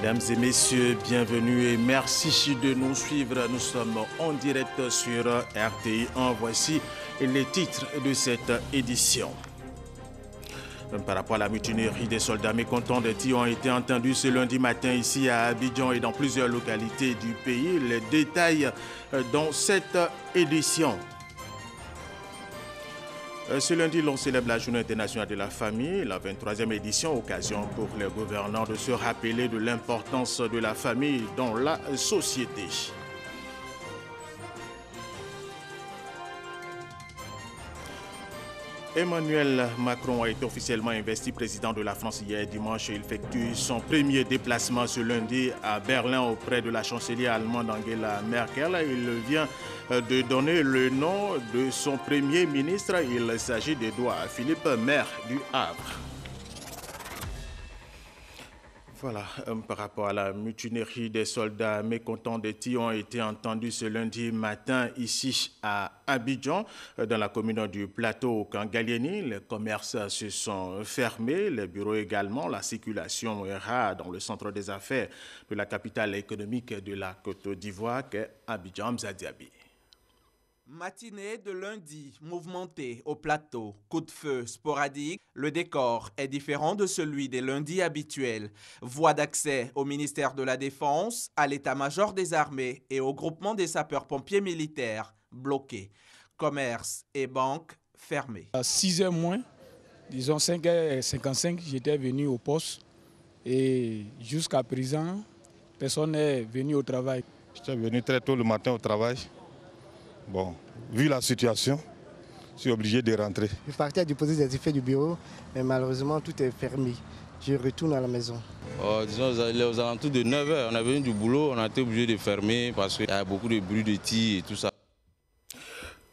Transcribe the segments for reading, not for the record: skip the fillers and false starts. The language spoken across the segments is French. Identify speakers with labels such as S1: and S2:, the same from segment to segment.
S1: Mesdames et messieurs, bienvenue et merci de nous suivre. Nous sommes en direct sur RTI 1. Voici les titres de cette édition. Par rapport à la mutinerie des soldats mécontents des tirs ont été entendus ce lundi matin ici à Abidjan et dans plusieurs localités du pays. Les détails dans cette édition. Ce lundi, l'on célèbre la Journée internationale de la famille, la 23e édition, occasion pour les gouvernants de se rappeler de l'importance de la famille dans la société. Emmanuel Macron a été officiellement investi président de la France hier dimanche. Il effectue son premier déplacement ce lundi à Berlin auprès de la chancelière allemande Angela Merkel. Il vient de donner le nom de son premier ministre. Il s'agit d'Édouard Philippe, maire du Havre. Voilà, par rapport à la mutinerie des soldats mécontents des tirs ont été entendus ce lundi matin ici à Abidjan, dans la commune du Plateau au Kangalieni. Les commerces se sont fermés, les bureaux également. La circulation est rare dans le centre des affaires de la capitale économique de la Côte d'Ivoire, qu'est Abidjan Mzadiabi.
S2: Matinée de lundi, mouvementée au plateau, coup de feu sporadique, le décor est différent de celui des lundis habituels. Voie d'accès au ministère de la Défense, à l'état-major des armées et au groupement des sapeurs-pompiers militaires bloqués. Commerce et banques fermés.
S3: À 6h moins, disons 5h55, j'étais venu au poste et jusqu'à présent, personne n'est venu au travail.
S4: J'étais venu très tôt le matin au travail. Bon, vu la situation, je suis obligé de rentrer.
S5: Je partais à déposer des effets du bureau, mais malheureusement tout est fermé. Je retourne à la maison.
S6: Disons aux alentours de 9h, on est venu du boulot, on a été obligé de fermer parce qu'il y a beaucoup de bruit de tirs et tout ça.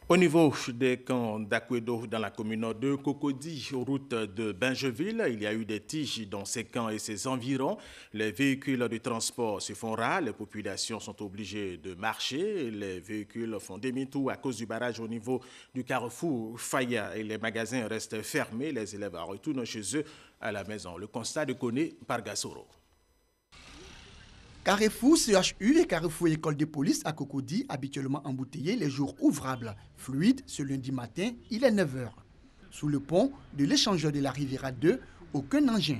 S1: Au niveau des camps d'Akwedo dans la commune de Cocody, route de Bingeville, il y a eu des tiges dans ces camps et ses environs. Les véhicules de transport se font rares, les populations sont obligées de marcher. Les véhicules font demi-tour à cause du barrage au niveau du carrefour Faya et les magasins restent fermés. Les élèves retournent chez eux à la maison. Le constat de Koné par Gassoro.
S7: Carrefour CHU et Carrefour École de police à Cocody, habituellement embouteillés les jours ouvrables. Fluide, ce lundi matin, il est 9h. Sous le pont de l'échangeur de la Riviera 2, aucun engin.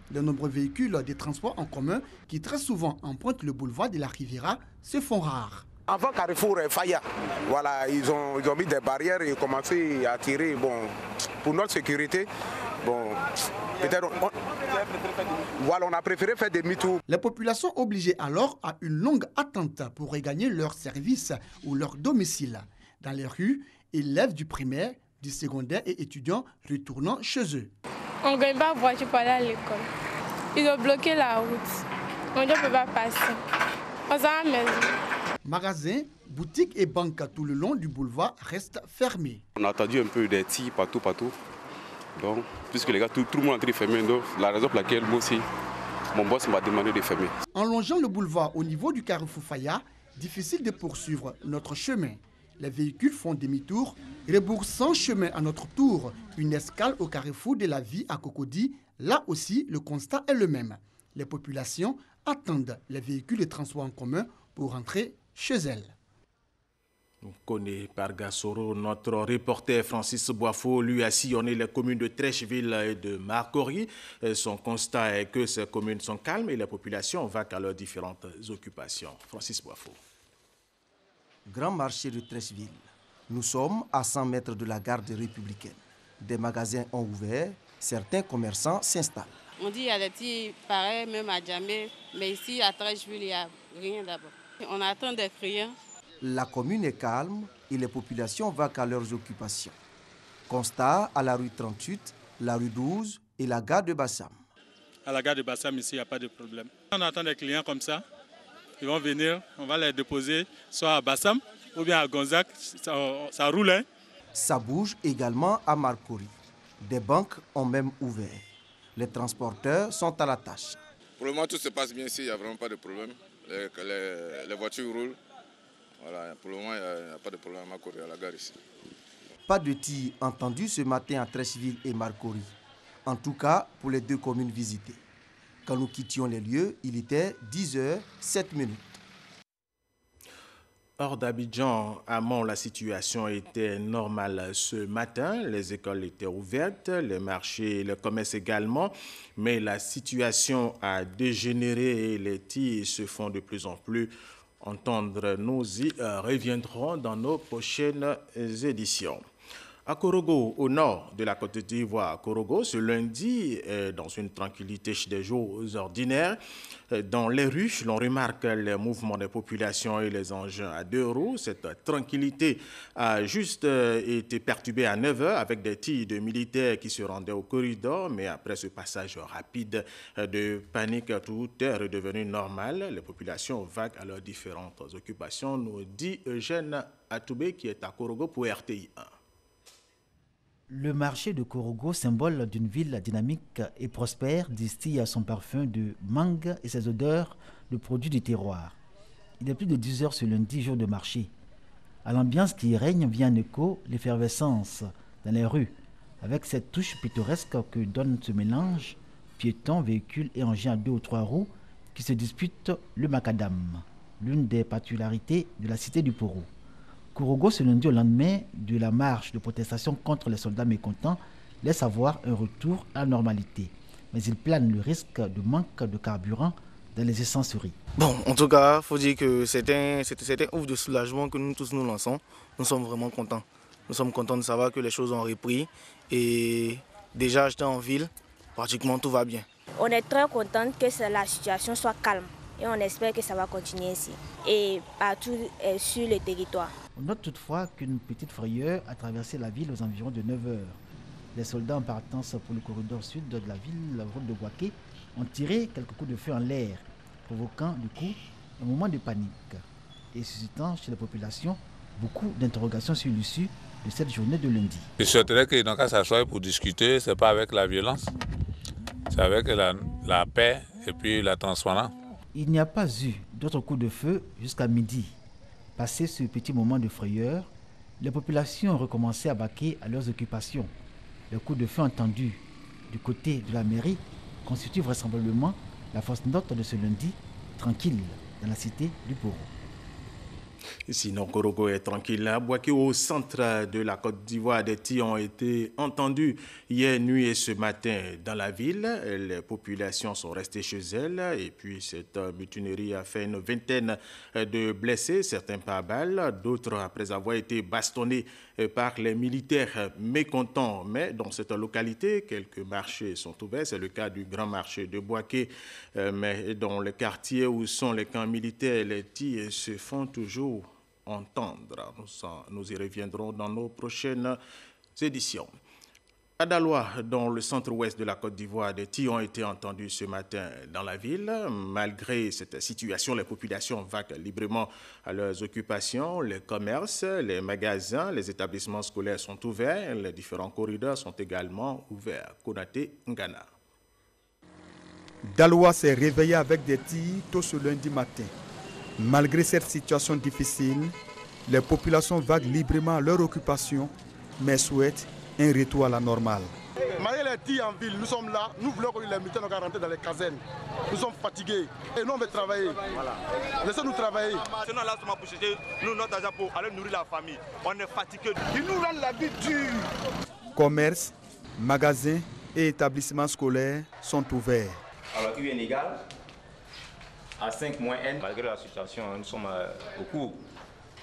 S7: De nombreux véhicules des transports en commun qui très souvent empruntent le boulevard de la Riviera se font rares.
S8: Avant Carrefour Faya, voilà, ils ont mis des barrières et commencé à tirer. Bon, pour notre sécurité, bon, peut-être on a préféré faire demi-tour.
S7: Les populations obligées alors à une longue attente pour regagner leur service ou leur domicile. Dans les rues, élèves du primaire, du secondaire et étudiants retournant chez eux.
S9: On ne gagne pas voiture pour aller à l'école. Ils ont bloqué la route. On ne peut pas passer. On s'en à la maison.
S7: Magasins, boutiques et banques tout le long du boulevard restent fermés.
S10: On a attendu un peu des tirs partout. Donc, puisque les gars, tout le monde est en train de fermer, donc la raison pour laquelle moi aussi, mon boss m'a demandé de fermer.
S7: En longeant le boulevard au niveau du carrefour Faya, difficile de poursuivre notre chemin. Les véhicules font demi-tour, rebroussant chemin à notre tour. Une escale au carrefour de la vie à Cocody. Là aussi, le constat est le même. Les populations attendent les véhicules de transport en commun pour rentrer chez elles.
S1: Connu par Gassoro, notre reporter Francis Boifo lui a sillonné les communes de Trècheville et de Marcory. Son constat est que ces communes sont calmes et les populations vaquent à leurs différentes occupations. Francis Boifo.
S11: Grand marché de Trècheville. Nous sommes à 100 mètres de la garde républicaine. Des magasins ont ouvert, certains commerçants s'installent.
S12: On dit qu'il y a des petits pareils, même à Djamé, mais ici à Trècheville, il n'y a rien d'abord. On attend des clients.
S11: La commune est calme et les populations vaquent à leurs occupations. Constat à la rue 38, la rue 12 et la gare de Bassam.
S13: À la gare de Bassam, ici, il n'y a pas de problème. On attend des clients comme ça. Ils vont venir, on va les déposer soit à Bassam ou bien à Gonzac. Ça roule. Hein?
S11: Ça bouge également à Marcory. Des banques ont même ouvert. Les transporteurs sont à la tâche.
S14: Pour le moment, tout se passe bien ici, il n'y a vraiment pas de problème. Les voitures roulent. Voilà, pour le moment, il n'y a pas de problème à Marcory, à la gare ici.
S11: Pas de tir entendu ce matin à Trècheville et Marcory. En tout cas, pour les deux communes visitées. Quand nous quittions les lieux, il était 10h07.
S1: Hors d'Abidjan, à Mont, la situation était normale ce matin. Les écoles étaient ouvertes, les marchés, le commerce également. Mais la situation a dégénéré et les tirs se font de plus en plus entendre. Nous y reviendrons dans nos prochaines éditions. À Korogo, au nord de la Côte d'Ivoire, Korogo, ce lundi, dans une tranquillité des jours ordinaires, dans les rues, l'on remarque les mouvements des populations et les engins à deux roues. Cette tranquillité a juste été perturbée à 9 h avec des tirs de militaires qui se rendaient au corridor, mais après ce passage rapide de panique, tout est redevenu normal. Les populations vaguent à leurs différentes occupations, nous dit Eugène Atoubé qui est à Korogo pour RTI 1.
S15: Le marché de Korogo, symbole d'une ville dynamique et prospère, distille son parfum de mangue et ses odeurs de produits du terroir. Il est plus de 10 h ce lundi, jour de marché. À l'ambiance qui y règne vient un écho l'effervescence dans les rues, avec cette touche pittoresque que donne ce mélange, piétons, véhicules et engins à 2 ou 3 roues qui se disputent le macadam, l'une des particularités de la cité du Poro. Korogo, ce lundi au lendemain de la marche de protestation contre les soldats mécontents, laisse avoir un retour à la normalité. Mais il plane le risque de manque de carburant dans les essenceries.
S16: Bon, en tout cas, il faut dire que c'est un ouf de soulagement que nous tous nous lançons. Nous sommes vraiment contents. Nous sommes contents de savoir que les choses ont repris. Et déjà, j'étais en ville, pratiquement tout va bien.
S17: On est très content que la situation soit calme. Et on espère que ça va continuer ici et partout sur le territoire.
S15: On note toutefois qu'une petite frayeur a traversé la ville aux environs de 9 h. Les soldats en partance pour le corridor sud de la ville, la route de Boaké, ont tiré quelques coups de feu en l'air, provoquant du coup un moment de panique et suscitant chez la population beaucoup d'interrogations sur l'issue de cette journée de lundi.
S18: Je souhaiterais que dans cas s'asseoir pour discuter, ce n'est pas avec la violence, c'est avec la paix et puis la transparence.
S15: Il n'y a pas eu d'autres coups de feu jusqu'à midi. Passé ce petit moment de frayeur, les populations ont recommencé à vaquer à leurs occupations. Les coups de feu entendus du côté de la mairie constituent vraisemblablement la fausse note de ce lundi, tranquille dans la cité du Poro.
S1: Sinon, Korogo est tranquille. À Boaké, au centre de la Côte d'Ivoire, des tirs ont été entendus hier nuit et ce matin dans la ville. Les populations sont restées chez elles et puis cette mutinerie a fait une vingtaine de blessés, certains par balles, d'autres après avoir été bastonnés par les militaires mécontents. Mais dans cette localité, quelques marchés sont ouverts. C'est le cas du grand marché de Boaké. Mais dans le quartier où sont les camps militaires, les tirs se font toujours entendre. Nous y reviendrons dans nos prochaines éditions. À Daloa, dans le centre-ouest de la Côte d'Ivoire, des tirs ont été entendus ce matin dans la ville. Malgré cette situation, les populations vaquent librement à leurs occupations. Les commerces, les magasins, les établissements scolaires sont ouverts. Les différents corridors sont également ouverts. Konaté Ngana.
S19: Daloa s'est réveillé avec des tirs tôt ce lundi matin. Malgré cette situation difficile, les populations vaguent librement à leur occupation, mais souhaitent un retour à la normale.
S20: Malgré les tirs en ville, nous sommes là, nous voulons que les militaires nous rentrent dans les casernes. Nous sommes fatigués et nous on veut travailler. Voilà. Laissez-nous travailler.
S21: Sinon là, pour chercher notre argent pour aller nourrir la famille. On est fatigués. Ils nous rendent la vie dure.
S19: Commerces, magasins et établissements scolaires sont ouverts.
S22: Alors qu'il est égal à 5 moins N. Malgré la situation, nous sommes au cours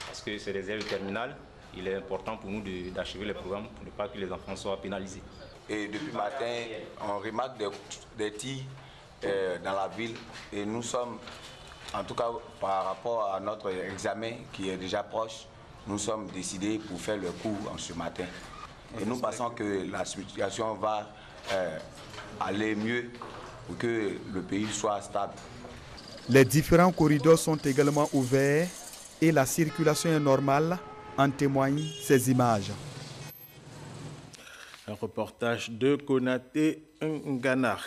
S22: parce que c'est des élèves terminales. Il est important pour nous d'achever les programmes pour ne pas que les enfants soient pénalisés.
S23: Et depuis matin, on remarque des tirs dans la ville et nous sommes, en tout cas par rapport à notre examen qui est déjà proche, nous sommes décidés pour faire le cours en ce matin. Et nous pensons que la situation va aller mieux pour que le pays soit stable.
S19: Les différents corridors sont également ouverts et la circulation est normale, en témoignent ces images.
S1: Un reportage de Konaté Ngana.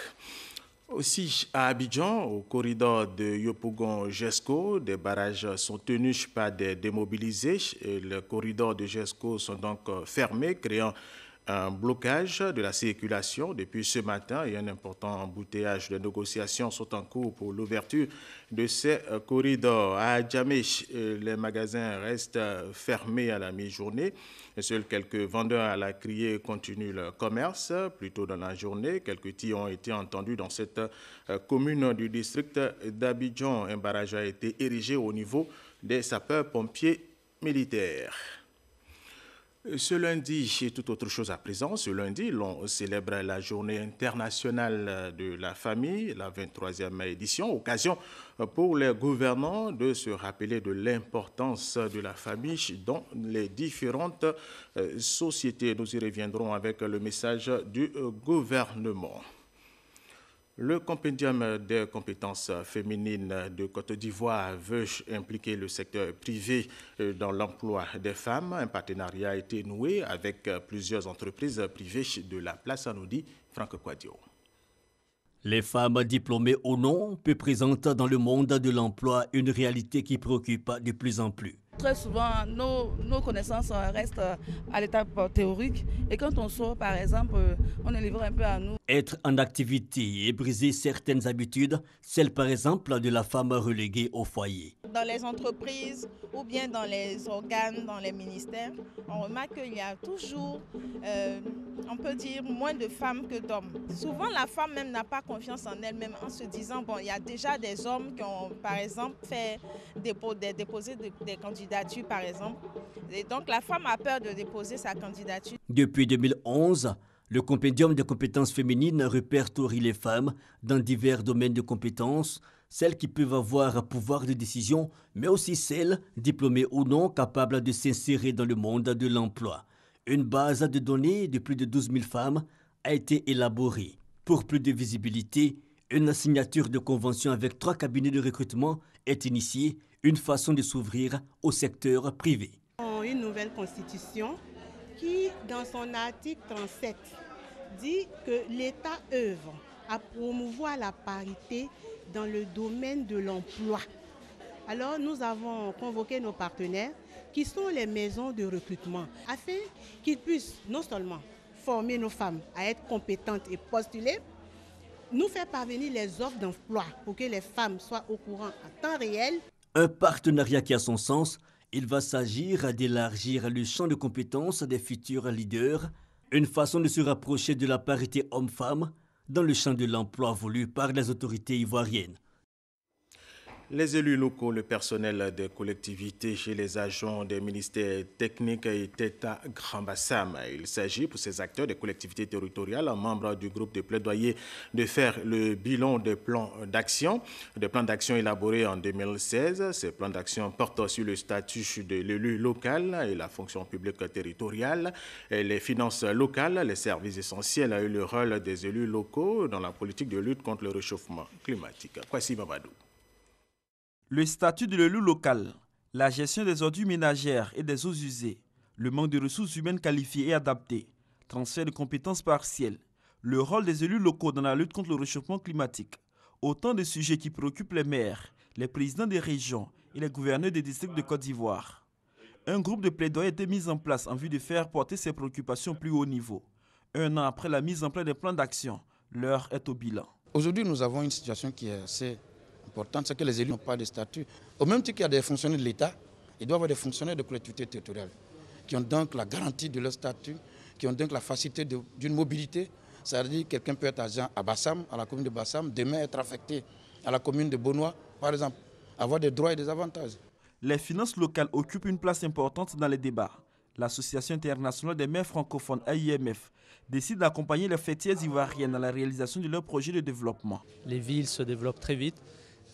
S1: Aussi à Abidjan, au corridor de Yopougon-Jesco, des barrages sont tenus par des démobilisés. Et le corridor de Jesco sont donc fermés, créant Un blocage de la circulation depuis ce matin et un important embouteillage de négociations sont en cours pour l'ouverture de ces corridors. À Adjamé, les magasins restent fermés à la mi-journée. Seuls quelques vendeurs à la criée continuent leur commerce. Plus tôt dans la journée, quelques tirs ont été entendus dans cette commune du district d'Abidjan. Un barrage a été érigé au niveau des sapeurs-pompiers militaires. Ce lundi, et tout autre chose à présent, ce lundi, l'on célèbre la journée internationale de la famille, la 23e édition, occasion pour les gouvernants de se rappeler de l'importance de la famille dans les différentes sociétés. Nous y reviendrons avec le message du gouvernement. Le compendium des compétences féminines de Côte d'Ivoire veut impliquer le secteur privé dans l'emploi des femmes. Un partenariat a été noué avec plusieurs entreprises privées de la place, nous dit Franck Quadio.
S2: Les femmes diplômées ou non peu présentes dans le monde de l'emploi, une réalité qui préoccupe de plus en plus.
S3: Très souvent, nos connaissances restent à l'étape théorique et quand on sort, par exemple, on est livré un peu à nous.
S2: Être en activité et briser certaines habitudes, celle par exemple de la femme reléguée au foyer.
S4: Dans les entreprises ou bien dans les organes, dans les ministères, on remarque qu'il y a toujours, on peut dire, moins de femmes que d'hommes. Souvent, la femme même n'a pas confiance en elle-même en se disant, bon, il y a déjà des hommes qui ont, par exemple, fait déposer des candidatures, par exemple. Et donc, la femme a peur de déposer sa candidature.
S2: Depuis 2011, le compendium de compétences féminines répertorie les femmes dans divers domaines de compétences, celles qui peuvent avoir un pouvoir de décision, mais aussi celles, diplômées ou non, capables de s'insérer dans le monde de l'emploi. Une base de données de plus de 12 000 femmes a été élaborée. Pour plus de visibilité, une signature de convention avec 3 cabinets de recrutement est initiée, une façon de s'ouvrir au secteur privé.
S24: Une nouvelle constitution qui, dans son article 37, dit que l'État œuvre à promouvoir la parité dans le domaine de l'emploi. Alors, nous avons convoqué nos partenaires, qui sont les maisons de recrutement, afin qu'ils puissent non seulement former nos femmes à être compétentes et postuler, nous faire parvenir les offres d'emploi pour que les femmes soient au courant en temps réel.
S2: Un partenariat qui a son sens. Il va s'agir d'élargir le champ de compétences des futurs leaders, une façon de se rapprocher de la parité homme-femme dans le champ de l'emploi voulu par les autorités ivoiriennes.
S1: Les élus locaux, le personnel des collectivités et les agents des ministères techniques étaient à Grand Bassam. Il s'agit pour ces acteurs des collectivités territoriales, membres du groupe de plaidoyer, de faire le bilan des plans d'action. Des plans d'action élaborés en 2016. Ces plans d'action portent sur le statut de l'élu local et la fonction publique territoriale, et les finances locales, les services essentiels et le rôle des élus locaux dans la politique de lutte contre le réchauffement climatique. Kwasi Mamadou.
S25: Le statut de l'élu local, la gestion des ordures ménagères et des eaux usées, le manque de ressources humaines qualifiées et adaptées, transfert de compétences partielles, le rôle des élus locaux dans la lutte contre le réchauffement climatique, autant de sujets qui préoccupent les maires, les présidents des régions et les gouverneurs des districts de Côte d'Ivoire. Un groupe de plaidoyer a été mis en place en vue de faire porter ces préoccupations au plus haut niveau. Un an après la mise en place des plans d'action, l'heure est au bilan.
S26: Aujourd'hui, nous avons une situation qui est assez importante, c'est que les élus n'ont pas de statut. Au même titre qu'il y a des fonctionnaires de l'État, il doit y avoir des fonctionnaires de collectivités territoriales qui ont donc la garantie de leur statut, qui ont donc la facilité d'une mobilité. C'est-à-dire que quelqu'un peut être agent à Bassam, à la commune de Bassam, demain être affecté à la commune de Bonois, par exemple, avoir des droits et des avantages.
S25: Les finances locales occupent une place importante dans les débats. L'Association internationale des maires francophones, AIMF, décide d'accompagner les fêtières ivoiriennes dans la réalisation de leurs projets de développement.
S27: Les villes se développent très vite.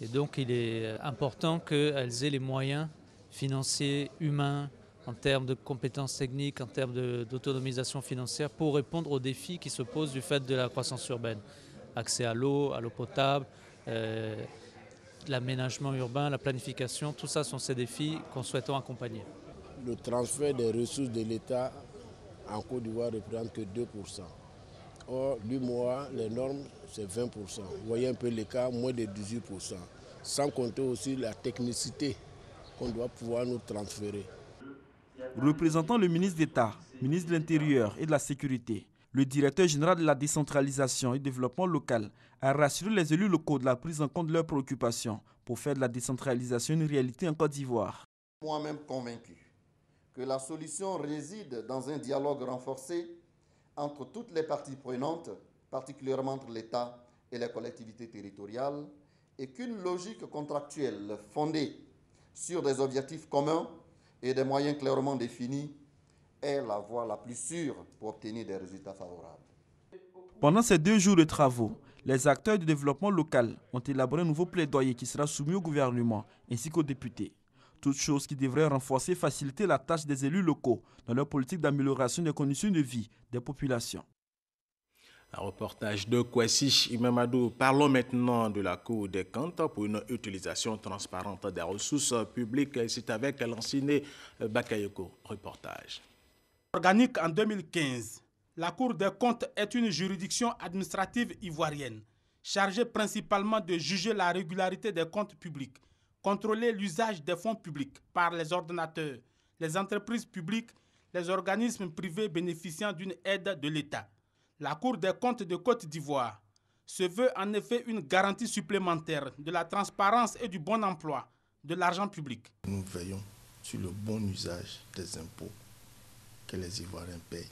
S27: Et donc, il est important qu'elles aient les moyens financiers, humains, en termes de compétences techniques, en termes d'autonomisation financière, pour répondre aux défis qui se posent du fait de la croissance urbaine. Accès à l'eau potable, l'aménagement urbain, la planification, tout ça sont ces défis qu'on souhaite accompagner.
S28: Le transfert des ressources de l'État en Côte d'Ivoire ne représente que 2%. Or, l'UMOA, les normes, c'est 20%. Vous voyez un peu l'écart, moins de 18%. Sans compter aussi la technicité qu'on doit pouvoir nous transférer.
S25: Représentant le ministre d'État, ministre de l'Intérieur et de la Sécurité, le directeur général de la décentralisation et développement local a rassuré les élus locaux de la prise en compte de leurs préoccupations pour faire de la décentralisation une réalité en Côte d'Ivoire.
S5: Moi-même convaincu que la solution réside dans un dialogue renforcé entre toutes les parties prenantes, particulièrement entre l'État et les collectivités territoriales, et qu'une logique contractuelle fondée sur des objectifs communs et des moyens clairement définis est la voie la plus sûre pour obtenir des résultats favorables.
S25: Pendant ces 2 jours de travaux, les acteurs du développement local ont élaboré un nouveau plaidoyer qui sera soumis au gouvernement ainsi qu'aux députés. Toute chose qui devrait renforcer et faciliter la tâche des élus locaux dans leur politique d'amélioration des conditions de vie des populations.
S1: Un reportage de Kwesi Imamadou. Parlons maintenant de la Cour des comptes pour une utilisation transparente des ressources publiques. C'est avec Lanciné Bakayoko. Reportage.
S6: Organique en 2015, la Cour des comptes est une juridiction administrative ivoirienne chargée principalement de juger la régularité des comptes publics, contrôler l'usage des fonds publics par les ordonnateurs, les entreprises publiques, les organismes privés bénéficiant d'une aide de l'État. La Cour des comptes de Côte d'Ivoire se veut en effet une garantie supplémentaire de la transparence et du bon emploi de l'argent public.
S7: Nous veillons sur le bon usage des impôts que les Ivoiriens payent,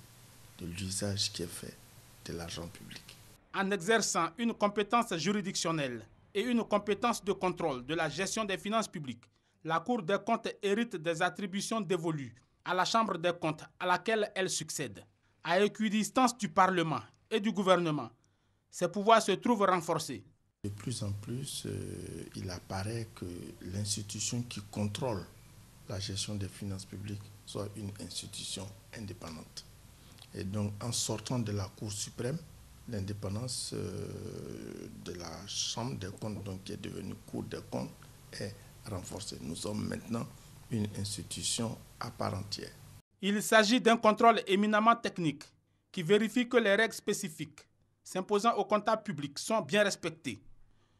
S7: de l'usage qui est fait de l'argent public.
S6: En exerçant une compétence juridictionnelle et une compétence de contrôle de la gestion des finances publiques, la Cour des comptes hérite des attributions dévolues à la Chambre des comptes à laquelle elle succède. À équidistance du Parlement et du gouvernement, ses pouvoirs se trouvent renforcés.
S7: De plus en plus, il apparaît que l'institution qui contrôle la gestion des finances publiques soit une institution indépendante. Et donc, en sortant de la Cour suprême, l'indépendance de la Chambre des comptes, donc, qui est devenue Cour des comptes, est renforcée. Nous sommes maintenant une institution à part entière.
S6: Il s'agit d'un contrôle éminemment technique qui vérifie que les règles spécifiques s'imposant aux comptables publics sont bien respectées.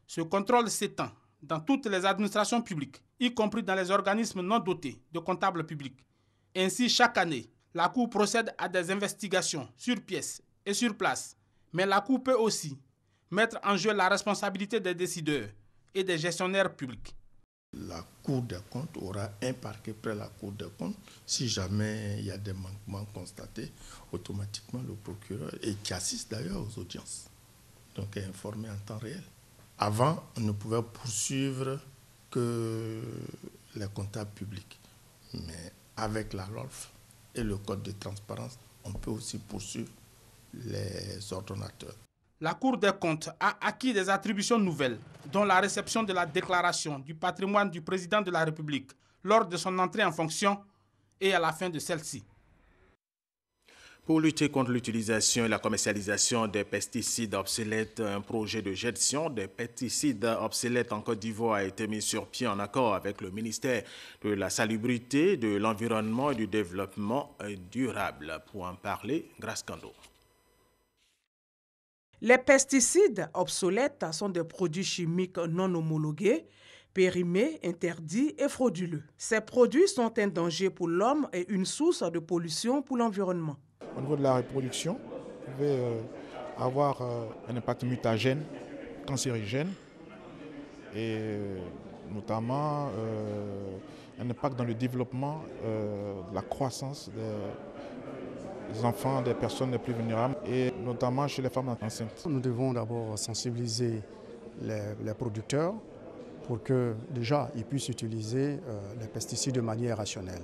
S6: Ce contrôle s'étend dans toutes les administrations publiques, y compris dans les organismes non dotés de comptables publics. Ainsi, chaque année, la Cour procède à des investigations sur pièce et sur place. Mais la Cour peut aussi mettre en jeu la responsabilité des décideurs et des gestionnaires publics.
S7: La Cour des comptes aura un parquet près la Cour des comptes. Si jamais il y a des manquements constatés, automatiquement le procureur, et qui assiste d'ailleurs aux audiences, donc est informé en temps réel. Avant, on ne pouvait poursuivre que les comptables publics. Mais avec la LOLF et le Code de transparence, on peut aussi poursuivre les ordonnateurs.
S6: La Cour des comptes a acquis des attributions nouvelles, dont la réception de la déclaration du patrimoine du président de la République lors de son entrée en fonction et à la fin de celle-ci.
S1: Pour lutter contre l'utilisation et la commercialisation des pesticides obsolètes, un projet de gestion des pesticides obsolètes en Côte d'Ivoire a été mis sur pied en accord avec le ministère de la Salubrité, de l'Environnement et du Développement durable. Pour en parler, Grace Kando.
S8: Les pesticides obsolètes sont des produits chimiques non homologués, périmés, interdits et frauduleux. Ces produits sont un danger pour l'homme et une source de pollution pour l'environnement.
S9: Au niveau de la reproduction, vous pouvez avoir un impact mutagène, cancérigène, et notamment un impact dans le développement, de la croissance des enfants, des personnes les plus vulnérables, et notamment chez les femmes enceintes.
S10: Nous devons d'abord sensibiliser les producteurs pour que déjà ils puissent utiliser les pesticides de manière rationnelle.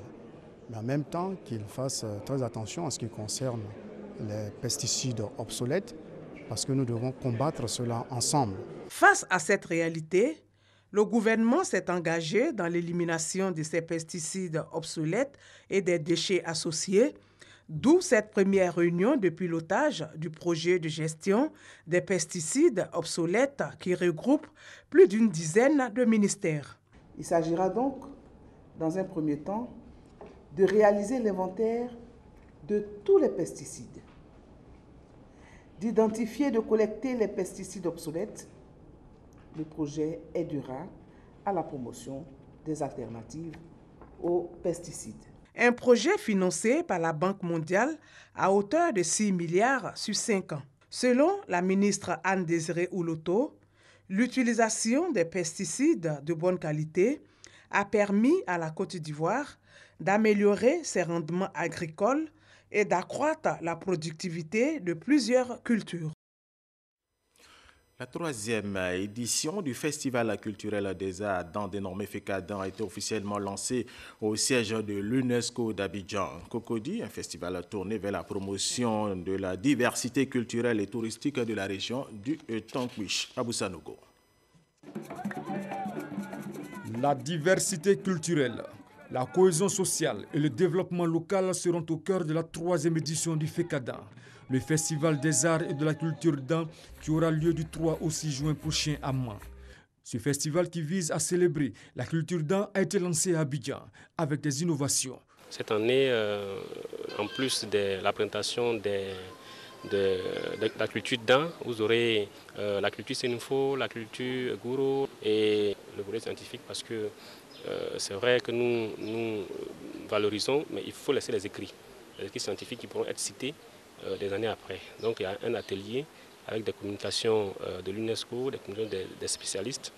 S10: Mais en même temps qu'ils fassent très attention en ce qui concerne les pesticides obsolètes, parce que nous devons combattre cela ensemble.
S8: Face à cette réalité, le gouvernement s'est engagé dans l'élimination de ces pesticides obsolètes et des déchets associés, d'où cette première réunion de pilotage du projet de gestion des pesticides obsolètes qui regroupe plus d'une dizaine de ministères.
S3: Il s'agira donc, dans un premier temps, de réaliser l'inventaire de tous les pesticides, d'identifier et de collecter les pesticides obsolètes. Le projet aidera à la promotion des alternatives aux pesticides.
S8: Un projet financé par la Banque mondiale à hauteur de 6 milliards sur 5 ans. Selon la ministre Anne-Désirée Ouloto, l'utilisation des pesticides de bonne qualité a permis à la Côte d'Ivoire d'améliorer ses rendements agricoles et d'accroître la productivité de plusieurs cultures.
S1: La 3e édition du Festival culturel des arts dans dénommé FECADAN a été officiellement lancée au siège de l'UNESCO d'Abidjan. Cocody, un festival tourné vers la promotion de la diversité culturelle et touristique de la région du Tankuish. Abou Sanogo.
S11: La diversité culturelle, la cohésion sociale et le développement local seront au cœur de la 3e édition du FECADAN, le Festival des arts et de la culture d'An qui aura lieu du 3 au 6 juin prochain à Mans. Ce festival qui vise à célébrer la culture d'An a été lancé à Abidjan avec des innovations.
S12: Cette année, en plus de la présentation de la culture d'An, vous aurez la culture Sénufo, la culture Gouro et le volet scientifique parce que c'est vrai que nous valorisons, mais il faut laisser les écrits scientifiques qui pourront être cités des années après. Donc il y a un atelier avec des communications de l'UNESCO, des communications des spécialistes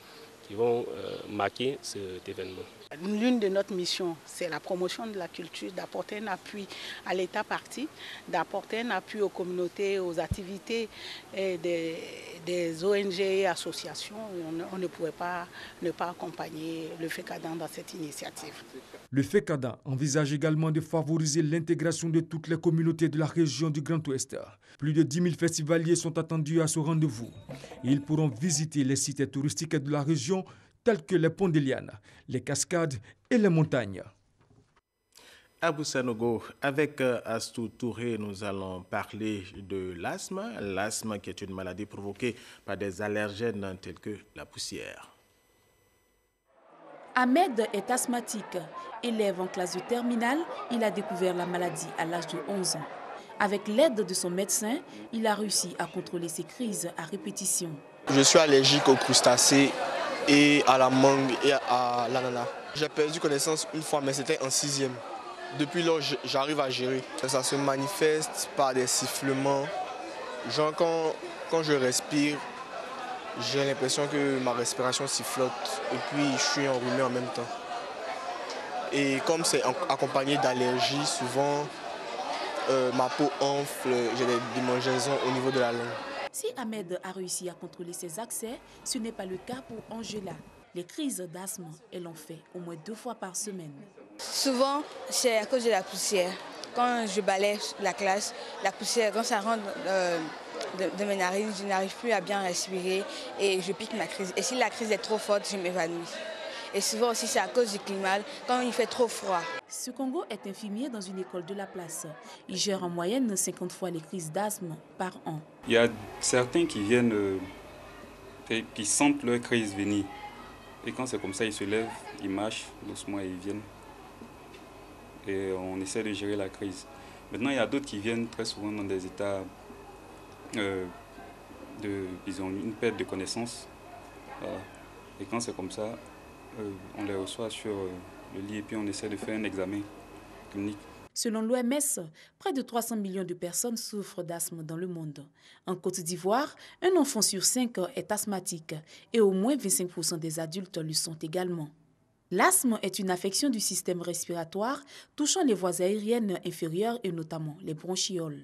S12: qui vont marquer cet événement.
S13: L'une de notre missions, c'est la promotion de la culture, d'apporter un appui à l'État parti, d'apporter un appui aux communautés, aux activités des ONG et associations. On ne pouvait pas ne pas accompagner le FECADAN dans cette initiative.
S11: Le FECADAN envisage également de favoriser l'intégration de toutes les communautés de la région du Grand Ouest. Plus de 10 000 festivaliers sont attendus à ce rendez-vous. Ils pourront visiter les sites touristiques de la région tels que les ponts de Liane, les cascades et les montagnes.
S1: Abou Sanogo, avec Astou Touré, nous allons parler de l'asthme. L'asthme qui est une maladie provoquée par des allergènes tels que la poussière.
S14: Ahmed est asthmatique. Élève en classe de terminale, il a découvert la maladie à l'âge de 11 ans. Avec l'aide de son médecin, il a réussi à contrôler ses crises à répétition.
S15: Je suis allergique aux crustacés et à la mangue et à l'ananas. J'ai perdu connaissance une fois, mais c'était en 6e. Depuis lors, j'arrive à gérer. Ça se manifeste par des sifflements. Genre quand je respire, j'ai l'impression que ma respiration sifflote et puis je suis enrhumé en même temps. Et comme c'est accompagné d'allergies, souvent ma peau enfle, j'ai des démangeaisons au niveau de la langue.
S14: Si Ahmed a réussi à contrôler ses accès, ce n'est pas le cas pour Angela. Les crises d'asthme, elle en fait au moins 2 fois par semaine.
S16: Souvent, c'est à cause de la poussière. Quand je balaye la classe, la poussière, quand ça rentre de mes narines, je n'arrive plus à bien respirer et je pique ma crise. Et si la crise est trop forte, je m'évanouis. Et souvent aussi, c'est à cause du climat, quand il fait trop froid.
S14: Ce Congo est infirmier dans une école de la place. Il gère en moyenne 50 fois les crises d'asthme par an.
S17: Il y a certains qui viennent, qui sentent leur crise venir. Et quand c'est comme ça, ils se lèvent, ils marchent doucement et ils viennent. Et on essaie de gérer la crise. Maintenant, il y a d'autres qui viennent très souvent dans des états ils ont une perte de connaissance. Et quand c'est comme ça, on les reçoit sur le lit et puis on essaie de faire un examen clinique.
S14: Selon l'OMS, près de 300 millions de personnes souffrent d'asthme dans le monde. En Côte d'Ivoire, un enfant sur 5 est asthmatique et au moins 25% des adultes le sont également. L'asthme est une affection du système respiratoire touchant les voies aériennes inférieures et notamment les bronchioles.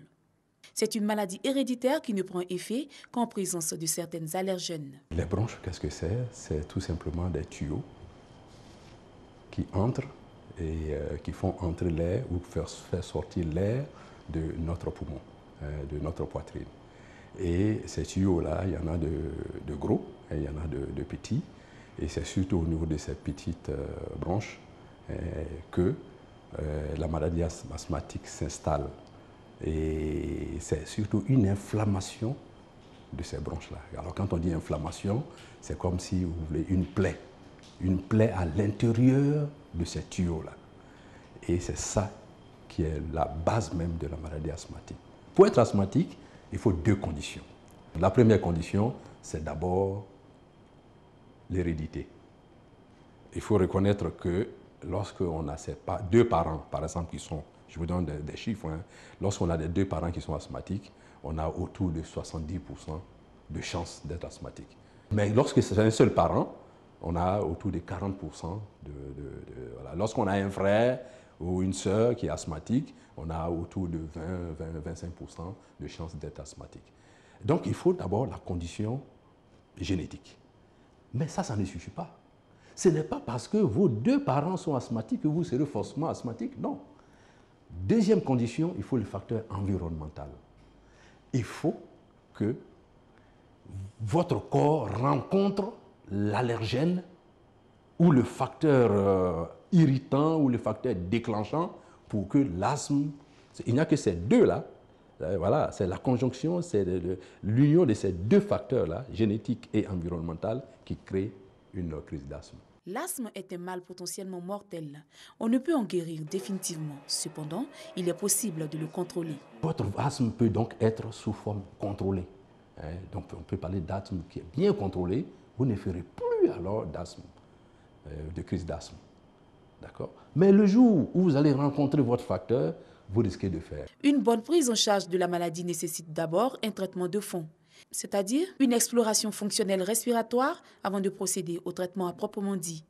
S14: C'est une maladie héréditaire qui ne prend effet qu'en présence de certaines allergènes.
S18: Les bronches, qu'est-ce que c'est? C'est tout simplement des tuyaux qui entrent et qui font entrer l'air ou faire sortir l'air de notre poumon, de notre poitrine. Et ces tuyaux-là, il y en a de gros et il y en a de petits. Et c'est surtout au niveau de ces petites bronches que la maladie asthmatique s'installe. Et c'est surtout une inflammation de ces bronches-là. Alors quand on dit inflammation, c'est comme si vous voulez une plaie à l'intérieur de ces tuyaux-là. Et c'est ça qui est la base même de la maladie asthmatique. Pour être asthmatique, il faut 2 conditions. La première condition, c'est d'abord l'hérédité. Il faut reconnaître que lorsqu'on a deux parents, par exemple, qui sont, je vous donne des chiffres, hein, lorsqu'on a des deux parents qui sont asthmatiques, on a autour de 70% de chances d'être asthmatique. Mais lorsque c'est un seul parent, on a autour de 40% voilà. Lorsqu'on a un frère ou une sœur qui est asthmatique, on a autour de 20-25% de chances d'être asthmatique. Donc il faut d'abord la condition génétique. Mais ça ne suffit pas. Ce n'est pas parce que vos deux parents sont asthmatiques que vous serez forcément asthmatique, non. Deuxième condition, il faut le facteur environnemental. Il faut que votre corps rencontre l'allergène ou le facteur irritant ou le facteur déclenchant pour que l'asthme, il n'y a que ces deux-là, voilà, c'est la conjonction, c'est l'union de ces deux facteurs-là, génétique et environnemental, qui crée une crise d'asthme.
S14: L'asthme est un mal potentiellement mortel. On ne peut en guérir définitivement. Cependant, il est possible de le contrôler.
S18: Votre asthme peut donc être sous forme contrôlée. Donc on peut parler d'asthme qui est bien contrôlé. Vous ne ferez plus alors d'asthme, de crise d'asthme. D'accord ? Mais le jour où vous allez rencontrer votre facteur, vous risquez de faire.
S14: Une bonne prise en charge de la maladie nécessite d'abord un traitement de fond, c'est-à-dire une exploration fonctionnelle respiratoire avant de procéder au traitement à proprement dit.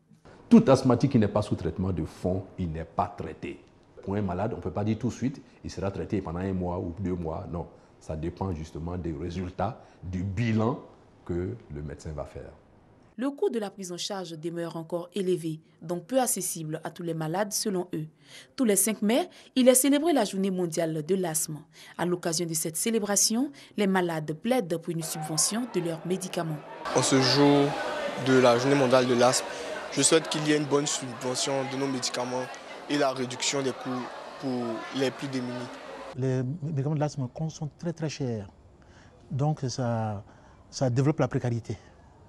S18: Tout asthmatique qui n'est pas sous traitement de fond, il n'est pas traité. Pour un malade, on ne peut pas dire tout de suite, il sera traité pendant 1 mois ou 2 mois. Non, ça dépend justement des résultats, du bilan que le médecin va faire.
S14: Le coût de la prise en charge demeure encore élevé, donc peu accessible à tous les malades selon eux. Tous les 5 mai, il est célébré la journée mondiale de l'asthme. À l'occasion de cette célébration, les malades plaident pour une subvention de leurs médicaments.
S15: En ce jour de la journée mondiale de l'asthme, je souhaite qu'il y ait une bonne subvention de nos médicaments et la réduction des coûts pour les plus démunis.
S2: Les médicaments de l'asthme sont très très chers, donc ça développe la précarité.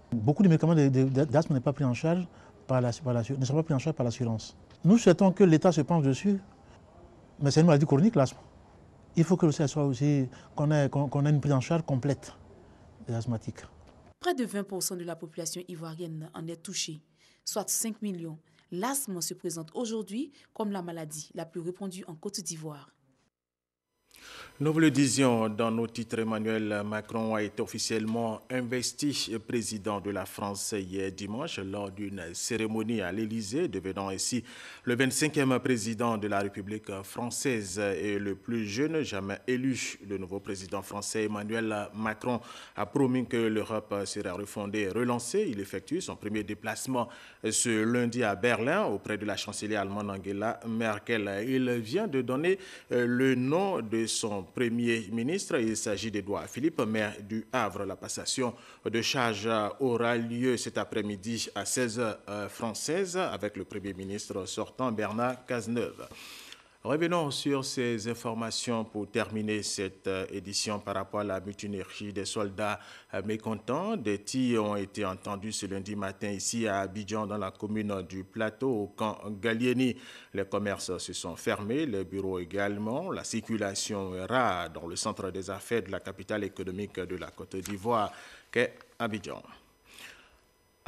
S2: Beaucoup de médicaments d'asthme ne sont pas pris en charge par l'assurance. Nous souhaitons que l'État se penche dessus, mais c'est une maladie chronique, l'asthme. Il faut que ça soit aussi qu'on ait une prise en charge complète des asthmatiques.
S14: Près de 20% de la population ivoirienne en est touchée, soit 5 millions. L'asthme se présente aujourd'hui comme la maladie la plus répandue en Côte d'Ivoire.
S1: Nous vous le disions dans nos titres, Emmanuel Macron a été officiellement investi président de la France hier dimanche lors d'une cérémonie à l'Élysée, devenant ainsi le 25e président de la République française et le plus jeune jamais élu. Le nouveau président français Emmanuel Macron a promis que l'Europe sera refondée et relancée. Il effectue son premier déplacement ce lundi à Berlin auprès de la chancelière allemande Angela Merkel. Il vient de donner le nom de son Premier ministre. Il s'agit d'Édouard Philippe, maire du Havre. La passation de charge aura lieu cet après-midi à 16h française avec le Premier ministre sortant Bernard Cazeneuve. Revenons sur ces informations pour terminer cette édition par rapport à la mutinerie des soldats mécontents. Des tirs ont été entendus ce lundi matin ici à Abidjan dans la commune du Plateau au camp Galieni. Les commerces se sont fermés, les bureaux également. La circulation est rare dans le centre des affaires de la capitale économique de la Côte d'Ivoire qu'est Abidjan.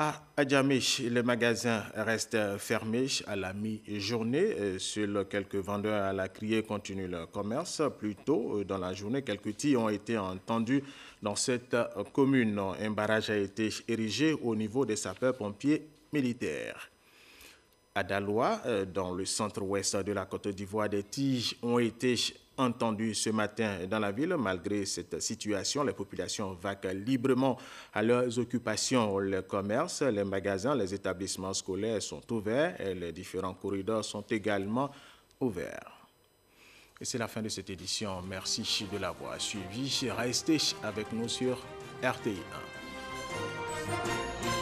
S1: À Adjamé, les magasins restent fermés à la mi-journée. Seuls quelques vendeurs à la criée continuent leur commerce. Plus tôt dans la journée, quelques tirs ont été entendus dans cette commune. Un barrage a été érigé au niveau des sapeurs-pompiers militaires. À Daloa, dans le centre-ouest de la Côte d'Ivoire, des tirs ont été entendus ce matin dans la ville. Malgré cette situation, les populations vaquent librement à leurs occupations. Les commerces, les magasins, les établissements scolaires sont ouverts et les différents corridors sont également ouverts. Et c'est la fin de cette édition. Merci de l'avoir suivi. Restez avec nous sur RTI 1.